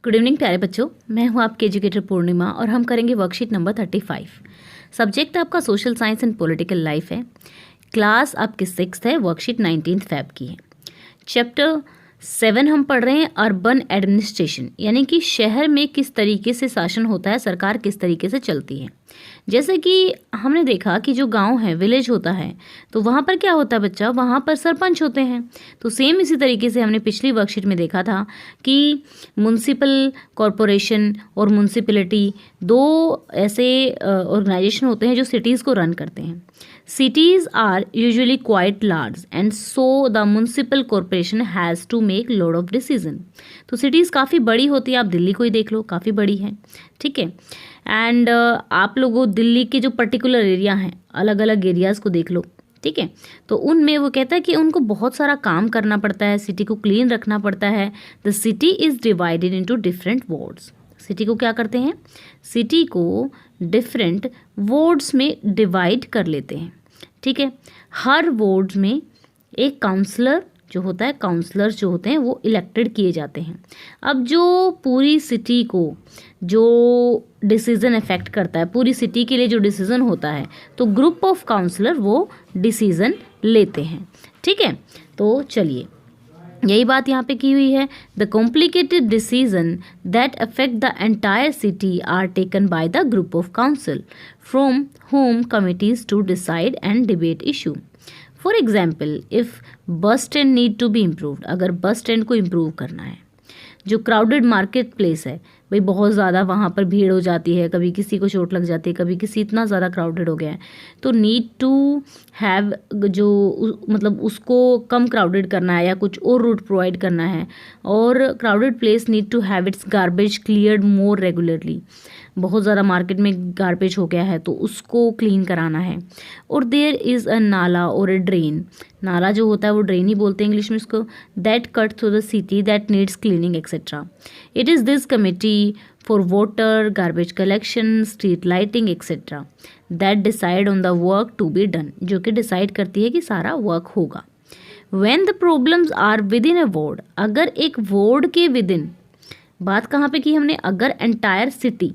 Good evening प्यारे बच्चों, मैं हूं आपके एजुकेटर पूर्णिमा और हम करेंगे वर्कशीट नंबर 35। सब्जेक्ट आपका social science and political life है। क्लास आपकी 6th है। वर्कशीट 19 Feb की है। चैप्टर 7 हम पढ़ रहे हैं अर्बन एडमिनिस्ट्रेशन, यानी कि शहर में किस तरीके से शासन होता है, सरकार किस तरीके से चलती है। जैसे कि हमने देखा कि जो गांव है, विलेज होता है, तो वहाँ पर क्या होता है बच्चा, वहाँ पर सरपंच होते हैं। तो सेम इसी तरीके से हमने पिछली वर्कशीट में देखा था कि म्युनिसिपल कॉरपोरेशन और म्युनिसिपैलिटी दो ऐसे ऑर्गेनाइजेशन होते हैं जो सिटीज़ को रन करते हैं। Cities are usually quite large and so the municipal corporation has to make lot of decision। तो cities काफ़ी बड़ी होती है, आप दिल्ली को ही देख लो, काफ़ी बड़ी है, ठीक है। एंड आप लोगों दिल्ली के जो पर्टिकुलर एरिया हैं, अलग अलग एरियाज़ को देख लो, ठीक है। तो उनमें वो कहता है कि उनको बहुत सारा काम करना पड़ता है, सिटी को क्लीन रखना पड़ता है। The city is divided into different wards. City को क्या करते हैं, सिटी को डिफरेंट वार्ड्स में डिवाइड कर लेते हैं, ठीक है। हर वार्ड में एक काउंसलर जो होता है, काउंसलर्स जो होते हैं वो इलेक्टेड किए जाते हैं। अब जो पूरी सिटी को जो डिसीज़न इफेक्ट करता है, पूरी सिटी के लिए जो डिसीज़न होता है, तो ग्रुप ऑफ काउंसलर वो डिसीज़न लेते हैं, ठीक है। तो चलिए, यही बात यहाँ पे की हुई है। The complicated decision that affect the entire city are taken by the group of council from home committees to decide and debate issue. For example, if bus stand need to be improved, अगर bus stand को improve करना है। जो crowded market place है भाई, बहुत ज़्यादा वहाँ पर भीड़ हो जाती है, कभी किसी को चोट लग जाती है, कभी किसी, इतना ज़्यादा क्राउडेड हो गया है, तो नीड टू हैव जो मतलब उसको कम क्राउडेड करना है या कुछ और रूट प्रोवाइड करना है। और crowded place need to have its garbage cleared more regularly. बहुत ज़्यादा मार्केट में गार्बेज हो गया है तो उसको क्लीन कराना है। और देयर इज़ अ नाला और अ ड्रेन, नाला जो होता है वो ड्रेन ही बोलते हैं इंग्लिश में इसको, that cut through the city that needs cleaning etcetera. It is this committee for water, garbage collection, street lighting etcetera that decide on the work to be done, जो कि डिसाइड करती है कि सारा वर्क होगा। When the problems are within a ward, अगर एक ward के विद इन, बात कहाँ पे की हमने, अगर एंटायर सिटी,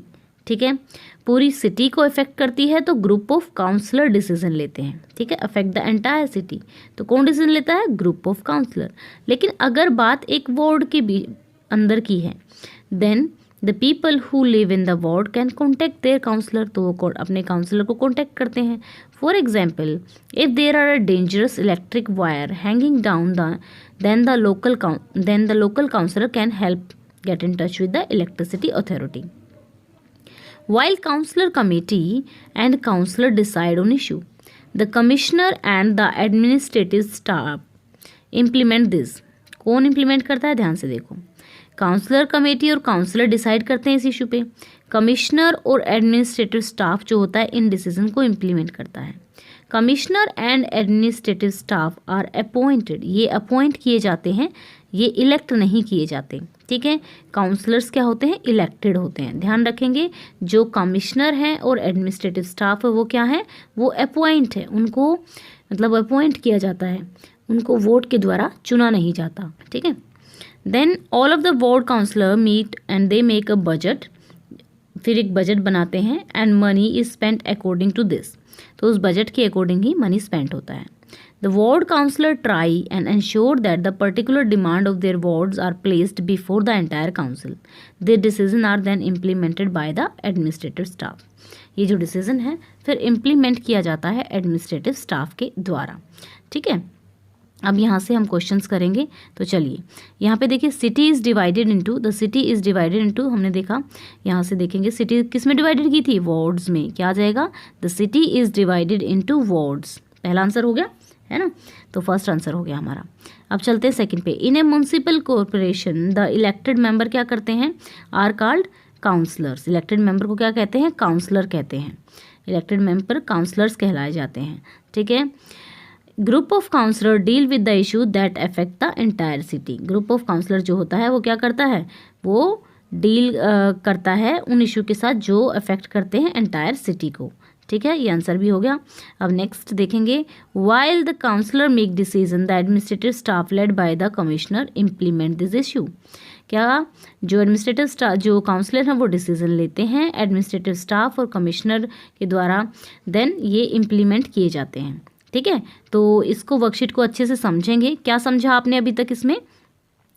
ठीक है, पूरी सिटी को इफेक्ट करती है तो ग्रुप ऑफ काउंसलर डिसीजन लेते हैं, ठीक है। अफेक्ट द एंटायर सिटी, तो कौन डिसीजन लेता है, ग्रुप ऑफ काउंसलर। लेकिन अगर बात एक वार्ड के भी अंदर की है, then the people who live in the ward can contact their councillor, तो वो अपने काउंसलर को कॉन्टेक्ट करते हैं। For example, if there are a dangerous electric wire hanging down then the local councillor can help get in touch with the electricity authority. While councillor committee and councillor decide on issue, the commissioner and the administrative staff implement this। कौन implement करता है, ध्यान से देखो। Counsellor committee और counsellor decide करते हैं इस इशू पे, कमिश्नर और एडमिनिस्ट्रेटिव स्टाफ जो होता है इन डिसीजन को इम्प्लीमेंट करता है। Commissioner and administrative staff are appointed, ये अपॉइंट किए जाते हैं, ये इलेक्ट नहीं किए जाते, ठीक है। काउंसलर्स क्या होते हैं, इलेक्टेड होते हैं। ध्यान रखेंगे, जो कमिश्नर हैं और एडमिनिस्ट्रेटिव स्टाफ है वो क्या है, वो अपॉइंट है, उनको मतलब अपॉइंट किया जाता है, उनको वोट के द्वारा चुना नहीं जाता, ठीक है। Then all of the ward councillor meet and they make a budget, फिर एक बजट बनाते हैं, and money is spent according to this, तो उस बजट के अकॉर्डिंग ही मनी स्पेंड होता है। The ward councillor try and ensure that the particular demand of their wards are placed before the entire council. Their decision are then implemented by the administrative staff. ये जो decision है फिर implement किया जाता है administrative staff के द्वारा, ठीक है। अब यहाँ से हम क्वेश्चंस करेंगे, तो चलिए यहाँ पे देखिए, city is divided into, the city is divided into, हमने देखा यहाँ से देखेंगे सिटी किस में डिवाइडेड की थी, वार्ड्स में। क्या आ जाएगा, the city is divided into wards, पहला आंसर हो गया है ना, तो फर्स्ट आंसर हो गया हमारा। अब चलते हैं सेकंड पे। In a municipal corporation the elected member क्या करते हैं, are called councillors. Elected member को क्या कहते हैं, काउंसलर कहते हैं। इलेक्टेड मेंबर काउंसलर्स कहलाए जाते हैं, ठीक है। Group of councillor deal with the issue that affect the entire city. Group of councillor जो होता है वो क्या करता है, वो डील करता है उन इशू के साथ जो अफेक्ट करते हैं एंटायर सिटी को, ठीक है। ये आंसर भी हो गया। अब नेक्स्ट देखेंगे, while the councillor make decision the administrative staff led by the commissioner implement this issue. क्या जो एडमिनिस्ट्रेटिव स्टाफ, जो काउंसलर हैं वो डिसीजन लेते हैं, एडमिनिस्ट्रेटिव स्टाफ और कमिश्नर के द्वारा देन ये इम्प्लीमेंट किए जाते हैं। ठीक है, तो इसको वर्कशीट को अच्छे से समझेंगे। क्या समझा आपने अभी तक इसमें,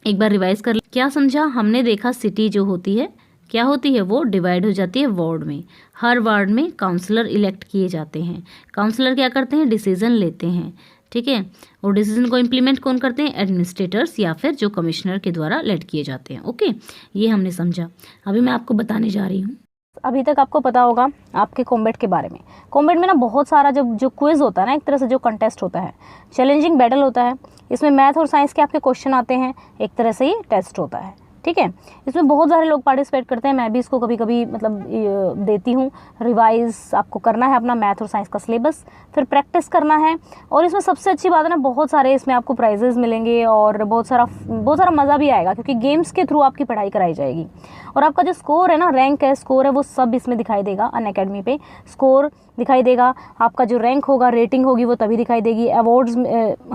एक बार रिवाइज कर क्या समझा। हमने देखा सिटी जो होती है क्या होती है, वो डिवाइड हो जाती है वार्ड में। हर वार्ड में काउंसलर इलेक्ट किए जाते हैं। काउंसलर क्या करते हैं, डिसीजन लेते हैं। ठीक है, और डिसीजन को इम्प्लीमेंट कौन करते हैं, एडमिनिस्ट्रेटर्स या फिर जो कमिश्नर के द्वारा इलेक्ट किए जाते हैं। ओके, ये हमने समझा। अभी मैं आपको बताने जा रही हूँ, अभी तक आपको पता होगा आपके कॉम्बैट के बारे में। कॉम्बैट में ना बहुत सारा जब जो क्विज होता है ना, एक तरह से जो कंटेस्ट होता है, चैलेंजिंग बैटल होता है। इसमें मैथ और साइंस के आपके क्वेश्चन आते हैं, एक तरह से ये टेस्ट होता है। ठीक है, इसमें बहुत सारे लोग पार्टिसिपेट करते हैं। मैं भी इसको कभी कभी मतलब देती हूँ। रिवाइज आपको करना है अपना मैथ और साइंस का सिलेबस, फिर प्रैक्टिस करना है। और इसमें सबसे अच्छी बात है ना, बहुत सारे इसमें आपको प्राइजेस मिलेंगे और बहुत सारा मज़ा भी आएगा, क्योंकि गेम्स के थ्रू आपकी पढ़ाई कराई जाएगी। और आपका जो स्कोर है ना, रैंक है, स्कोर है, वो सब इसमें दिखाई देगा। अनअकैडमी पे स्कोर दिखाई देगा, आपका जो रैंक होगा, रेटिंग होगी वो तभी दिखाई देगी। अवार्ड्स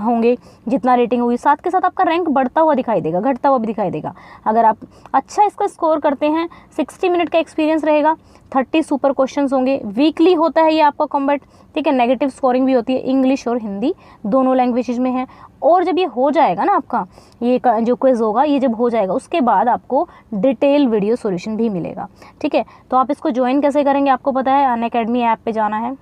होंगे जितना रेटिंग होगी, साथ के साथ आपका रैंक बढ़ता हुआ दिखाई देगा, घटता हुआ भी दिखाई देगा। अगर आप अच्छा इसका स्कोर करते हैं, 60 मिनट का एक्सपीरियंस रहेगा, 30 सुपर क्वेश्चंस होंगे। वीकली होता है ये आपका कॉम्बैट। ठीक है, नेगेटिव स्कोरिंग भी होती है, इंग्लिश और हिंदी दोनों लैंग्वेजेज में है। और जब ये हो जाएगा ना आपका ये जो क्विज होगा, ये जब हो जाएगा उसके बाद आपको डिटेल वीडियो सॉल्यूशन भी मिलेगा। ठीक है, तो आप इसको ज्वाइन कैसे करेंगे, आपको पता है, अनअकैडमी ऐप पे जाना है।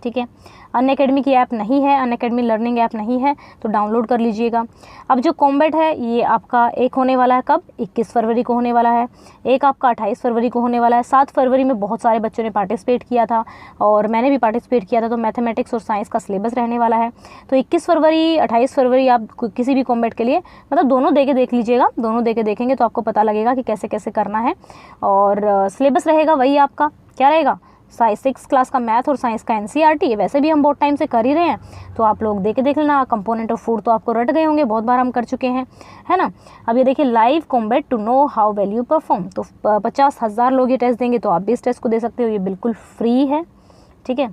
ठीक है, अनअकैडमी की ऐप नहीं है, अनअकैडमी लर्निंग ऐप नहीं है, तो डाउनलोड कर लीजिएगा। अब जो कॉम्बैट है ये आपका एक होने वाला है, कब, 21 फरवरी को होने वाला है। एक आपका 28 फरवरी को होने वाला है। 7 फरवरी में बहुत सारे बच्चों ने पार्टिसिपेट किया था और मैंने भी पार्टिसिपेट किया था। तो मैथमेटिक्स और साइंस का सिलेबस रहने वाला है। तो 21 फरवरी 28 फरवरी आप किसी भी कॉम्बैट के लिए मतलब दोनों दे के देख लीजिएगा। दोनों दे के देखेंगे तो आपको पता लगेगा कि कैसे कैसे करना है। और सिलेबस रहेगा वही आपका, क्या रहेगा, 6 क्लास का मैथ और साइंस का एनसीईआरटी। वैसे भी हम बहुत टाइम से कर ही रहे हैं, तो आप लोग देख लेना। कंपोनेंट ऑफ फूड तो आपको रट गए होंगे, बहुत बार हम कर चुके हैं, है ना। अब ये देखिए, live combat to know how well you perform. तो 50,000 लोग ये टेस्ट देंगे, तो आप भी इस टेस्ट को दे सकते हो, ये बिल्कुल फ्री है। ठीक है,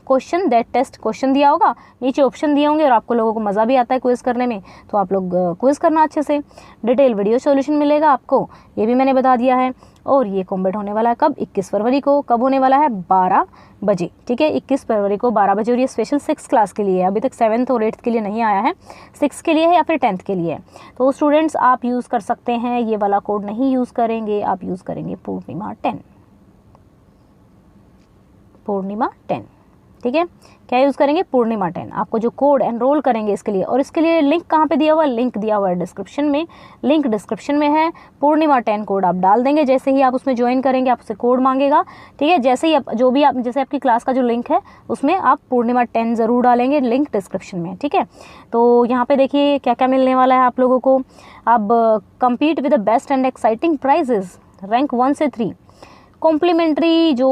क्वेश्चन दैट टेस्ट क्वेश्चन दिया होगा, नीचे ऑप्शन दिए होंगे और आपको लोगों को मज़ा भी आता है क्विज करने में, तो आप लोग क्विज करना अच्छे से। डिटेल वीडियो सॉल्यूशन मिलेगा आपको, ये भी मैंने बता दिया है। और ये कॉम्बैट होने वाला है कब, 21 फरवरी को। कब होने वाला है, 12 बजे। ठीक है, 21 फरवरी को 12 बजे। और ये स्पेशल 6 क्लास के लिए है, अभी तक 7th और 8th के लिए नहीं आया है, 6 के लिए है या फिर 10th के लिए है। तो स्टूडेंट्स आप यूज़ कर सकते हैं, ये वाला कोड नहीं यूज़ करेंगे, आप यूज़ करेंगे पूर्णिमा 10। पूर्णिमा 10, ठीक है, क्या यूज़ करेंगे, पूर्णिमा 10। आपको जो कोड एनरोल करेंगे इसके लिए, और इसके लिए लिंक कहाँ पे दिया हुआ है, लिंक दिया हुआ है डिस्क्रिप्शन में। लिंक डिस्क्रिप्शन में है। पूर्णिमा 10 कोड आप डाल देंगे, जैसे ही आप उसमें ज्वाइन करेंगे आपसे कोड मांगेगा। ठीक है, जैसे ही आप जो भी आप जैसे आपकी क्लास का जो लिंक है उसमें आप पूर्णिमा 10 ज़रूर डालेंगे, लिंक डिस्क्रिप्शन में। ठीक है, तो यहाँ पर देखिए क्या क्या मिलने वाला है आप लोगों को। अब compete with the best and exciting prizes, rank 1 से 3, कॉम्प्लीमेंट्री जो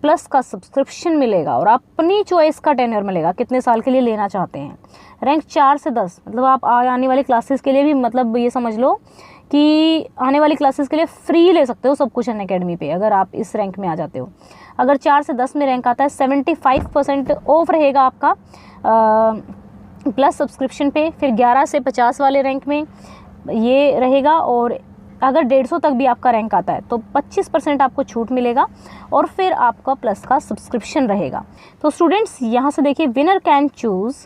प्लस का सब्सक्रिप्शन मिलेगा और अपनी चॉइस का टेन्योर मिलेगा, कितने साल के लिए लेना चाहते हैं। रैंक 4 से 10, मतलब आप आने वाली क्लासेस के लिए भी, मतलब ये समझ लो कि आने वाली क्लासेस के लिए फ्री ले सकते हो सब कुछ अनअकैडमी पे, अगर आप इस रैंक में आ जाते हो। अगर 4 से 10 में रैंक आता है, 75% ऑफ रहेगा आपका प्लस सब्सक्रिप्शन पे। फिर 11 से 50 वाले रैंक में ये रहेगा, और अगर 150 तक भी आपका रैंक आता है तो 25% आपको छूट मिलेगा, और फिर आपका प्लस का सब्सक्रिप्शन रहेगा। तो स्टूडेंट्स यहाँ से देखिए, winner can choose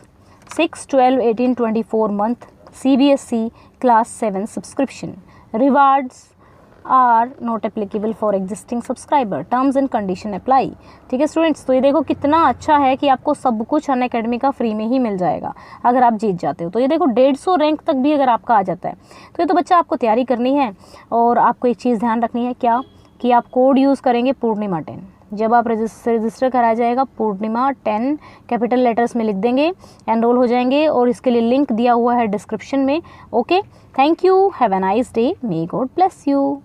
6, 12, 18, 24 month CBSE class 7 subscription. Rewards are not applicable for existing subscriber, terms and condition apply. ठीक है स्टूडेंट्स, तो ये देखो कितना अच्छा है कि आपको सब कुछ अनअकैडमी का फ्री में ही मिल जाएगा अगर आप जीत जाते हो। तो ये देखो 150 रैंक तक भी अगर आपका आ जाता है, तो ये तो बच्चा आपको तैयारी करनी है। और आपको एक चीज़ ध्यान रखनी है, क्या कि आप कोड यूज़ करेंगे पूर्णिमा 10। जब आप रजिस्टर कराया जाएगा, पूर्णिमा 10 कैपिटल लेटर्स में लिख देंगे, एनरोल हो जाएंगे, और इसके लिए लिंक दिया हुआ है डिस्क्रिप्शन में। Okay, thank you, have a nice day, may God bless you.